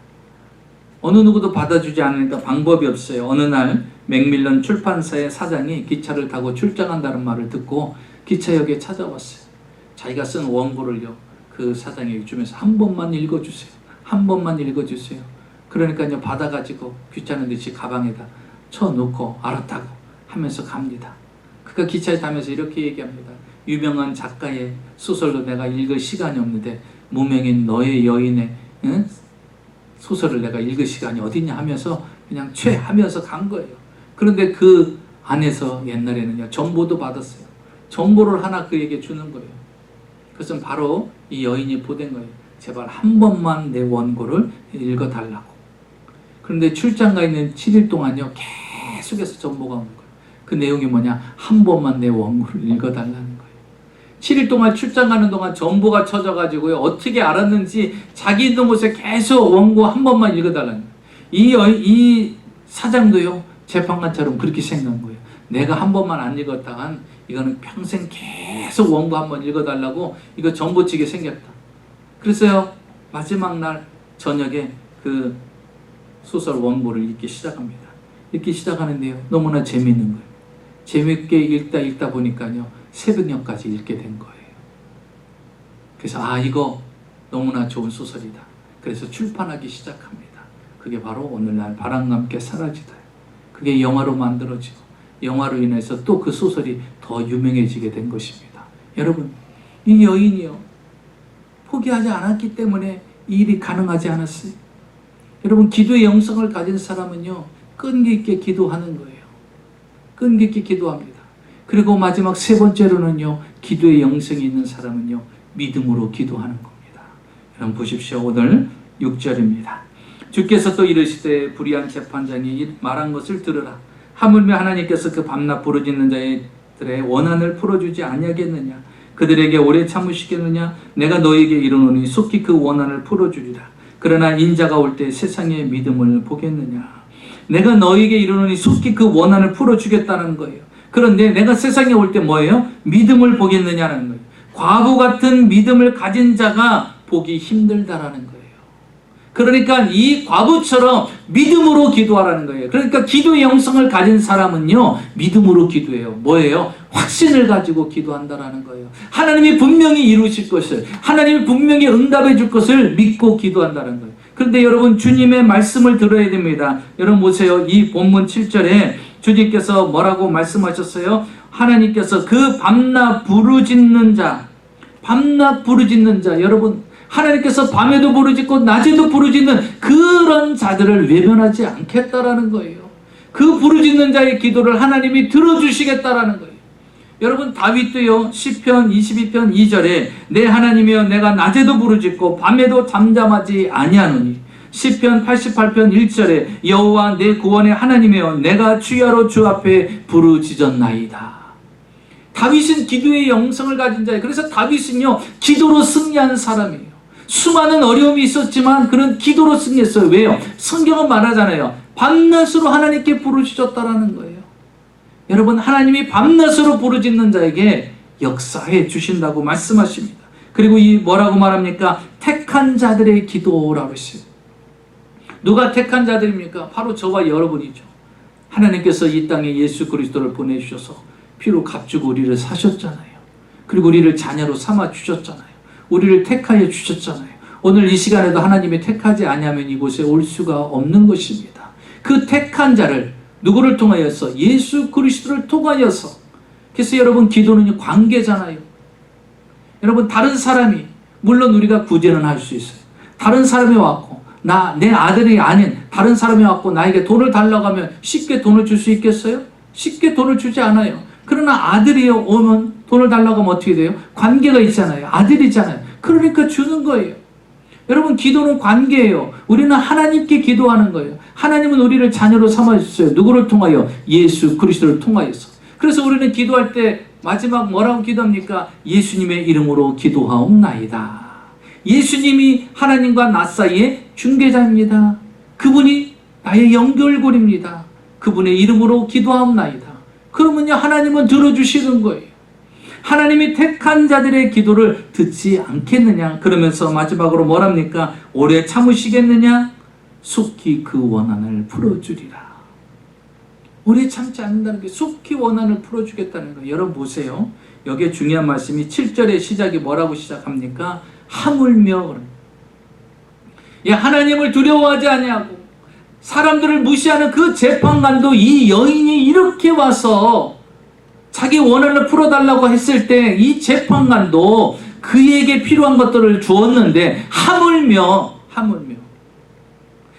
어느 누구도 받아주지 않으니까 방법이 없어요. 어느 날 맥밀런 출판사의 사장이 기차를 타고 출장한다는 말을 듣고 기차역에 찾아왔어요. 자기가 쓴 원고를요, 그 사장에게 주면서 한 번만 읽어주세요. 한 번만 읽어주세요. 그러니까요, 받아가지고 귀찮은 듯이 가방에다 쳐놓고 알았다고 하면서 갑니다. 그가 기차에 타면서 이렇게 얘기합니다. 유명한 작가의 소설도 내가 읽을 시간이 없는데 무명인 너의 여인의 소설을 내가 읽을 시간이 어딨냐 하면서 그냥 하면서 간 거예요. 그런데 그 안에서 옛날에는요, 정보도 받았어요. 정보를 하나 그에게 주는 거예요. 그것은 바로 이 여인이 보낸 거예요. 제발 한 번만 내 원고를 읽어달라고. 그런데 출장가 있는 7일 동안요, 계속해서 정보가 오는 거예요. 그 내용이 뭐냐? 한 번만 내 원고를 읽어달라는 거예요. 7일 동안 출장 가는 동안 정보가 쳐져가지고요, 어떻게 알았는지 자기 있는 곳에 계속 원고 한 번만 읽어달라는 거예요. 이 사장도요, 재판관처럼 그렇게 생각한 거예요. 내가 한 번만 안 읽었다간 이거는 평생 계속 원고 한 번 읽어달라고 이거 정보치게 생겼다. 그래서요, 마지막 날 저녁에 그 소설 원고를 읽기 시작합니다. 읽기 시작하는데요, 너무나 재미있는 거예요. 재미있게 읽다 보니까요, 새벽녘까지 읽게 된 거예요. 그래서 이거 너무나 좋은 소설이다. 그래서 출판하기 시작합니다. 그게 바로 오늘날 바람과 함께 사라지다. 그게 영화로 만들어지고 영화로 인해서 또 그 소설이 더 유명해지게 된 것입니다. 여러분, 이 여인이요, 포기하지 않았기 때문에 이 일이 가능하지 않았어요. 여러분, 기도의 영성을 가진 사람은요, 끈기 있게 기도하는 거예요. 끈기 있게 기도합니다. 그리고 마지막 세 번째로는요, 기도의 영성이 있는 사람은요, 믿음으로 기도하는 겁니다. 여러분 보십시오. 오늘 6절입니다. 주께서 또 이르시되 불의한 재판장이 말한 것을 들으라. 하물며 하나님께서 그 밤낮 부르짖는 자들의 원한을 풀어주지 아니하겠느냐. 그들에게 오래 참으시겠느냐. 내가 너에게 이르노니 속히 그 원한을 풀어주리라. 그러나 인자가 올 때 세상의 믿음을 보겠느냐. 내가 너에게 이르노니 속히 그 원한을 풀어주겠다는 거예요. 그런데 내가 세상에 올 때 뭐예요? 믿음을 보겠느냐는 거예요. 과부 같은 믿음을 가진 자가 보기 힘들다라는 거예요. 그러니까 이 과부처럼 믿음으로 기도하라는 거예요. 그러니까 기도의 영성을 가진 사람은요, 믿음으로 기도해요. 뭐예요? 확신을 가지고 기도한다라는 거예요. 하나님이 분명히 이루실 것을, 하나님이 분명히 응답해 줄 것을 믿고 기도한다는 거예요. 그런데 여러분, 주님의 말씀을 들어야 됩니다. 여러분 보세요. 이 본문 7절에 주님께서 뭐라고 말씀하셨어요? 하나님께서 그 밤낮 부르짖는 자, 밤낮 부르짖는 자, 여러분, 하나님께서 밤에도 부르짖고 낮에도 부르짖는 그런 자들을 외면하지 않겠다라는 거예요. 그 부르짖는 자의 기도를 하나님이 들어주시겠다라는 거예요. 여러분, 다윗도요, 시편 22편 2절에 내 하나님이여 내가 낮에도 부르짖고 밤에도 잠잠하지 아니하노니, 시편 88편 1절에 여호와 내 구원의 하나님이여 내가 주야로 주 앞에 부르짖었나이다. 다윗은 기도의 영성을 가진 자예요. 그래서 다윗은요, 기도로 승리한 사람이에요. 수많은 어려움이 있었지만 그런 기도로 승리했어요. 왜요? 성경은 말하잖아요. 밤낮으로 하나님께 부르짖었다라는 거예요. 여러분, 하나님이 밤낮으로 부르짖는 자에게 역사해 주신다고 말씀하십니다. 그리고 이 뭐라고 말합니까? 택한 자들의 기도라고 했어요. 누가 택한 자들입니까? 바로 저와 여러분이죠. 하나님께서 이 땅에 예수 그리스도를 보내주셔서 피로 값주고 우리를 사셨잖아요. 그리고 우리를 자녀로 삼아 주셨잖아요. 우리를 택하여 주셨잖아요. 오늘 이 시간에도 하나님이 택하지 아니하면 이곳에 올 수가 없는 것입니다. 그 택한 자를 누구를 통하여서? 예수 그리스도를 통하여서. 그래서 여러분, 기도는 관계잖아요. 여러분, 다른 사람이, 물론 우리가 구제는 할 수 있어요. 다른 사람이 왔고 내 아들이 아닌 다른 사람이 왔고 나에게 돈을 달라고 하면 쉽게 돈을 줄 수 있겠어요? 쉽게 돈을 주지 않아요. 그러나 아들이 오면 돈을 달라고 하면 어떻게 돼요? 관계가 있잖아요. 아들이잖아요. 그러니까 주는 거예요. 여러분, 기도는 관계예요. 우리는 하나님께 기도하는 거예요. 하나님은 우리를 자녀로 삼아주셨어요. 누구를 통하여? 예수 그리스도를 통하여서. 그래서 우리는 기도할 때 마지막 뭐라고 기도합니까? 예수님의 이름으로 기도하옵나이다. 예수님이 하나님과 나 사이의 중개자입니다. 그분이 나의 연결고리입니다. 그분의 이름으로 기도하옵나이다. 그러면요, 하나님은 들어주시는 거예요. 하나님이 택한 자들의 기도를 듣지 않겠느냐. 그러면서 마지막으로 뭐랍니까? 오래 참으시겠느냐? 속히 그 원한을 풀어주리라. 오래 참지 않는다는 게 속히 원한을 풀어주겠다는 거예요. 여러분 보세요. 여기에 중요한 말씀이 7절의 시작이 뭐라고 시작합니까? 하물며. 하나님을 두려워하지 아니하고 사람들을 무시하는 그 재판관도 이 여인이 이렇게 와서 자기 원한을 풀어달라고 했을 때 이 재판관도 그에게 필요한 것들을 주었는데 하물며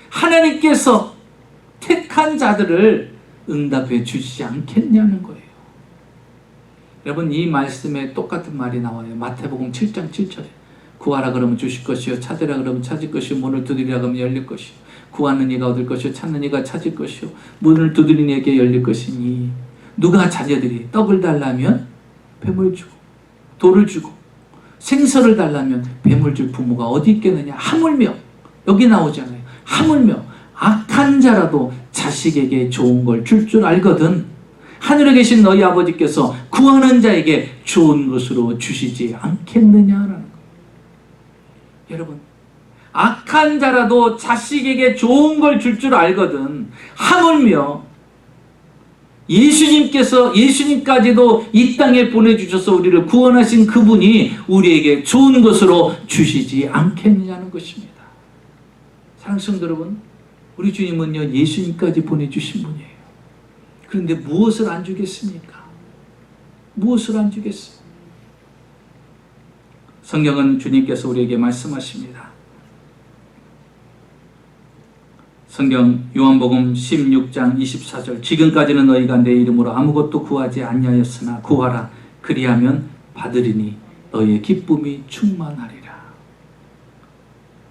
하나님께서 택한 자들을 응답해 주시지 않겠냐는 거예요. 여러분, 이 말씀에 똑같은 말이 나와요. 마태복음 7장 7절에 구하라 그러면 주실 것이요, 찾으라 그러면 찾을 것이요, 문을 두드리라 그러면 열릴 것이요, 구하는 이가 얻을 것이요, 찾는 이가 찾을 것이요, 문을 두드리는 이에게 열릴 것이니. 누가 자녀들이 떡을 달라면 뱀을 주고 돌을 주고 생선을 달라면 뱀을 줄 부모가 어디 있겠느냐. 하물며, 여기 나오잖아요. 하물며 악한 자라도 자식에게 좋은 걸 줄 줄 알거든 하늘에 계신 너희 아버지께서 구하는 자에게 좋은 것으로 주시지 않겠느냐라는 거예요. 여러분, 악한 자라도 자식에게 좋은 걸 줄 줄 알거든 하물며 예수님까지도 이 땅에 보내주셔서 우리를 구원하신 그분이 우리에게 좋은 것으로 주시지 않겠느냐는 것입니다. 사랑하는 성도 여러분, 우리 주님은요, 예수님까지 보내주신 분이에요. 그런데 무엇을 안 주겠습니까? 무엇을 안 주겠어요? 성경은 주님께서 우리에게 말씀하십니다. 성경 요한복음 16장 24절, 지금까지는 너희가 내 이름으로 아무것도 구하지 아니하였으나 구하라 그리하면 받으리니 너희의 기쁨이 충만하리라.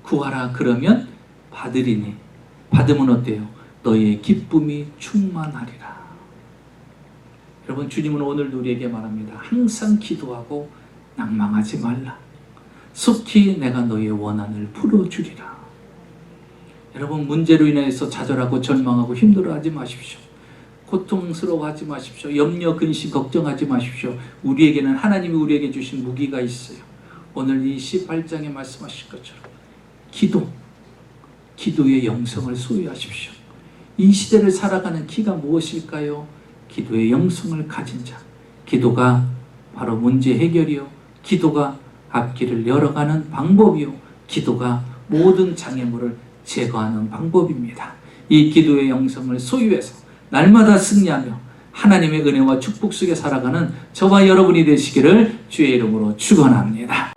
구하라 그러면 받으리니, 받으면 어때요? 너희의 기쁨이 충만하리라. 여러분, 주님은 오늘 우리에게 말합니다. 항상 기도하고 낭망하지 말라. 속히 내가 너희의 원한을 풀어주리라. 여러분, 문제로 인해서 좌절하고 절망하고 힘들어하지 마십시오. 고통스러워하지 마십시오. 염려, 근심, 걱정하지 마십시오. 우리에게는 하나님이 우리에게 주신 무기가 있어요. 오늘 이 18장에 말씀하신 것처럼 기도의 영성을 소유하십시오. 이 시대를 살아가는 키가 무엇일까요? 기도의 영성을 가진 자. 기도가 바로 문제 해결이요, 기도가 앞길을 열어가는 방법이요, 기도가 모든 장애물을 제거하는 방법입니다. 이 기도의 영성을 소유해서 날마다 승리하며 하나님의 은혜와 축복 속에 살아가는 저와 여러분이 되시기를 주의 이름으로 축원합니다.